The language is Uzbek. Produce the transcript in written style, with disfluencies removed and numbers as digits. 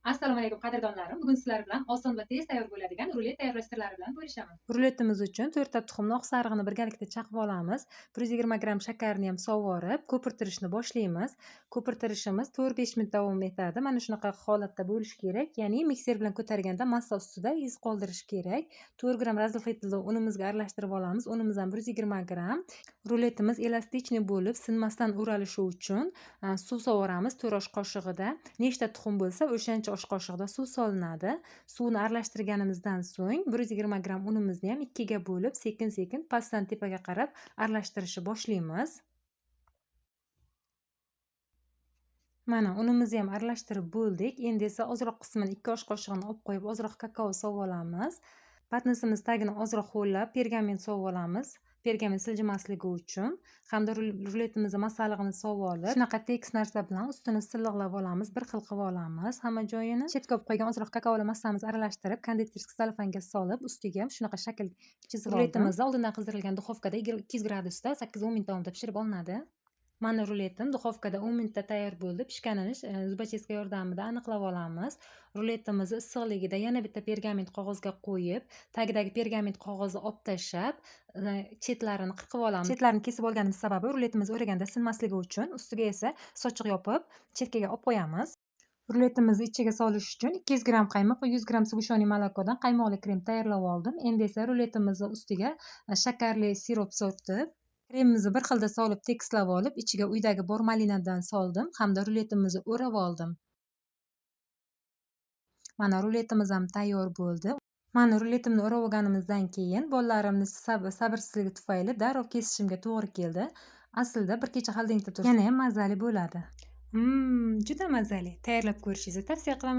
Assalomu alaykum qadrdonlarim. Bugun sizlar bilan oson va tez tayyor bo'ladigan rulet tayyorlash sirlari bilan bo'lishaman. Ruletimiz uchun 4 ta tuxumni oq sarig'ini birgalikda chaqib olamiz. 120 gramm shakarni ham sovurib, ko'pirtirishni boshlaymiz. Ko'pirtirishimiz 4-5 minut davom etadi. Mana shunaqa holatda bo'lishi kerak. Ya'ni mikser bilan ko'targanda massa ustida iz qoldirish kerak. 4 gramm razrıhli unimizga aralashtirib olamiz. Unimiz ham 120 gramm. Ruletimiz elastichniy bo'lib, sinmasdan o'ralishi uchun suv sovuramiz 4 osh qoshig'ida. Nechta tuxum bo'lsa, o'shancha osh qoshiqda suv solinadi. Suvni aralashtirganimizdan so'ng 120 gramm unimizni ham ikkiga bo'lib, sekin-sekin pastdan tepaga qarab aralashtirishni boshlaymiz. Mana unimizni ham aralashtirib bo'ldik. Endi esa ozroq qismini 2 osh qoshiqini olib qo'yib, ozroq kakao sovib olamiz. Patnisimiz tagini ozroq ho'llab, pergament sovib olamiz. Pergament siljimasligi uchun hamda ruletimizni masallig'ini sovib olib, shunaqa tekis narsa bilan ustini silliqlab olamiz, bir xil qilib olamiz hamma joyini. Chetga olib qo'ygan ozroq kakaoli massamizni aralashtirib, konditerskiy salofanga solib, ustiga ham shunaqa shakl chizib oldim. Ruletimizni oldindan qizdirilgan duxovkada 200 gradusda 8-10 minut davomida pishirib olinadi. Mana ruletim duxovkada 10 minutda tayyor bo'ldi. Pishganini zubachestka yordamida aniqlab olamiz. Ruletimizni issiqligida yana bitta pergament qog'ozga qo'yib, tagidagi pergament qog'ozni olib tashlab, chetlarini qirqib olamiz. Chetlarini kesib olganimiz sababi ruletimiz o'raganda sinmasligi uchun, ustiga esa sochiq yopib, chetkaga olib qo'yamiz. Ruletimizni ichiga solish uchun 200 gramm qaymoq va 100 gramm sgushonie molokodan qaymoqli krem tayyorlab oldim. Endi esa ruletimizni ustiga shakarli sirop surtib, kremimizni bir xilda solib tekislab olib, ichiga uydagi bor malinadan soldim hamda ruletimizni o'rab oldim. Mana ruletimiz ham tayyor bo'ldi. Mana ruletimni o'rab olganimizdan keyin bolalarimni sabrsizligi tufayli darrov kesishimga to'g'ri keldi. Aslida bir kecha xolodilnikda tursa yana ham mazali bo'ladi. Juda mazali. Tayyorlab ko'rishingizni tavsiya qilaman.